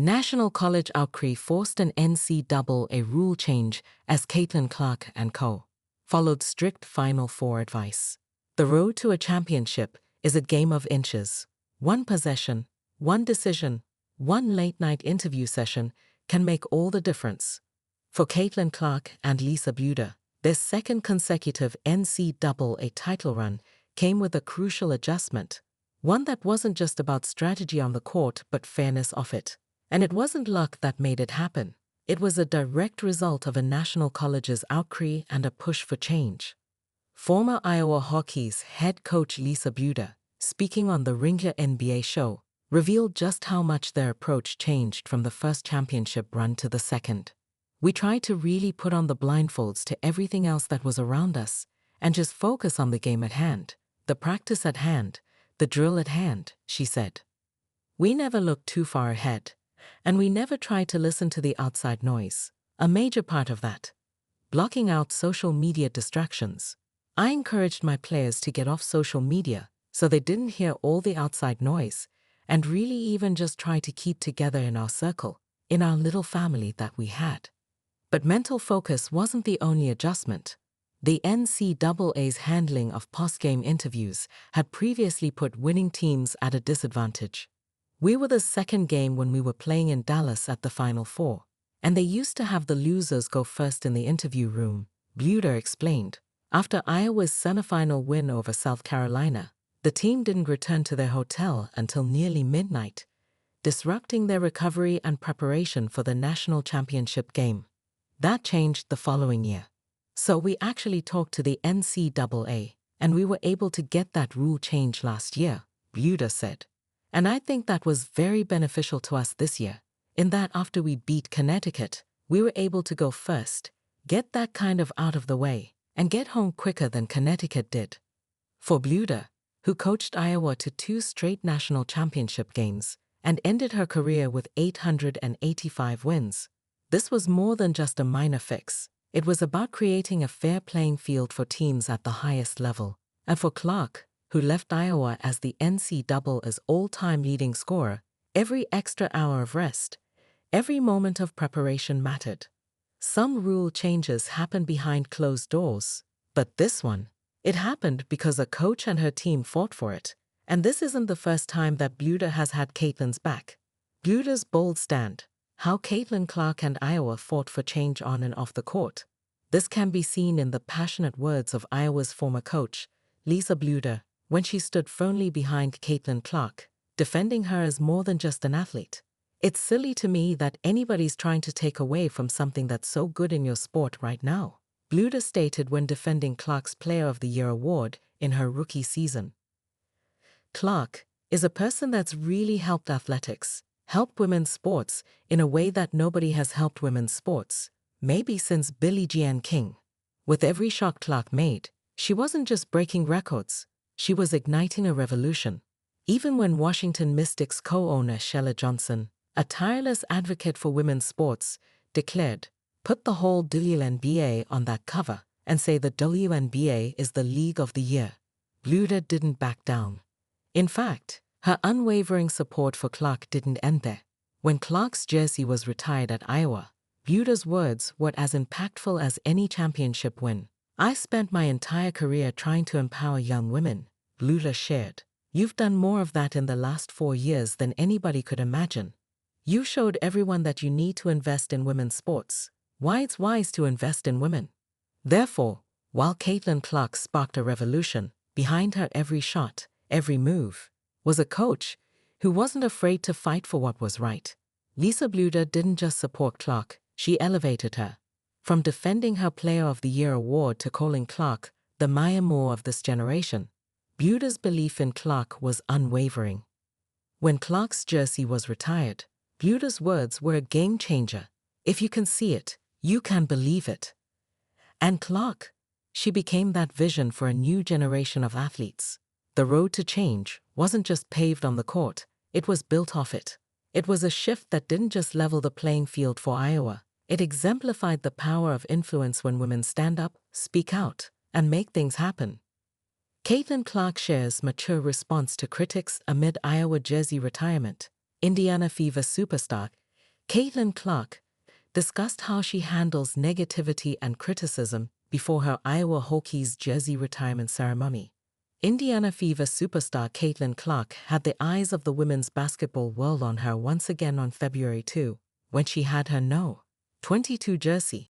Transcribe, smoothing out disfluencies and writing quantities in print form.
National College Outcry forced an NCAA rule change as Caitlin Clark and co. followed strict Final Four advice. The road to a championship is a game of inches. One possession, one decision, one late-night interview session can make all the difference. For Caitlin Clark and Lisa Bluder, their second consecutive NCAA title run came with a crucial adjustment, one that wasn't just about strategy on the court but fairness off it. And it wasn't luck that made it happen. It was a direct result of a national college's outcry and a push for change. Former Iowa Hockey's head coach Lisa Bluder, speaking on the Ringer NBA show, revealed just how much their approach changed from the first championship run to the second. We tried to really put on the blindfolds to everything else that was around us and just focus on the game at hand, the practice at hand, the drill at hand, she said. We never looked too far ahead. And we never tried to listen to the outside noise. A major part of that, blocking out social media distractions. I encouraged my players to get off social media so they didn't hear all the outside noise and really even just try to keep together in our circle, in our little family that we had. But mental focus wasn't the only adjustment. The NCAA's handling of post-game interviews had previously put winning teams at a disadvantage. We were the second game when we were playing in Dallas at the Final Four, and they used to have the losers go first in the interview room, Bluder explained. After Iowa's semifinal win over South Carolina, the team didn't return to their hotel until nearly midnight, disrupting their recovery and preparation for the national championship game. That changed the following year. So we actually talked to the NCAA, and we were able to get that rule change last year, Bluder said. And I think that was very beneficial to us this year, in that after we beat Connecticut, we were able to go first, get that kind of out of the way, and get home quicker than Connecticut did. For Bluder, who coached Iowa to 2 straight national championship games and ended her career with 885 wins, this was more than just a minor fix. It was about creating a fair playing field for teams at the highest level. And for Clark, who left Iowa as the NCAA's all-time leading scorer, every extra hour of rest, every moment of preparation mattered. Some rule changes happen behind closed doors, but this one, it happened because a coach and her team fought for it. And this isn't the first time that Bluder has had Caitlin's back. Bluder's bold stand, how Caitlin Clark and Iowa fought for change on and off the court. This can be seen in the passionate words of Iowa's former coach, Lisa Bluder, when she stood firmly behind Caitlin Clark, defending her as more than just an athlete. It's silly to me that anybody's trying to take away from something that's so good in your sport right now, Bluder stated when defending Clark's Player of the Year award in her rookie season. Clark is a person that's really helped athletics, helped women's sports in a way that nobody has helped women's sports, maybe since Billie Jean King. With every shot Clark made, she wasn't just breaking records. She was igniting a revolution. Even when Washington Mystics co-owner Sheila Johnson, a tireless advocate for women's sports, declared, "Put the whole WNBA on that cover and say the WNBA is the League of the Year." Bluder didn't back down. In fact, her unwavering support for Clark didn't end there. When Clark's jersey was retired at Iowa, Bluder's words were as impactful as any championship win. "I spent my entire career trying to empower young women," Bluder shared. "You've done more of that in the last 4 years than anybody could imagine. You showed everyone that you need to invest in women's sports, why it's wise to invest in women." Therefore, while Caitlin Clark sparked a revolution, behind her every shot, every move, was a coach who wasn't afraid to fight for what was right. Lisa Bluder didn't just support Clark, she elevated her. From defending her Player of the Year award to calling Clark the Maya Moore of this generation, Bluder's belief in Clark was unwavering. When Clark's jersey was retired, Bluder's words were a game changer. "If you can see it, you can believe it." And Clark, she became that vision for a new generation of athletes. The road to change wasn't just paved on the court, it was built off it. It was a shift that didn't just level the playing field for Iowa. It exemplified the power of influence when women stand up, speak out, and make things happen. Caitlin Clark shares mature response to critics amid Iowa jersey retirement. Indiana Fever superstar Caitlin Clark discussed how she handles negativity and criticism before her Iowa Hokies jersey retirement ceremony. Indiana Fever superstar Caitlin Clark had the eyes of the women's basketball world on her once again on February 2, when she had her No. 22 jersey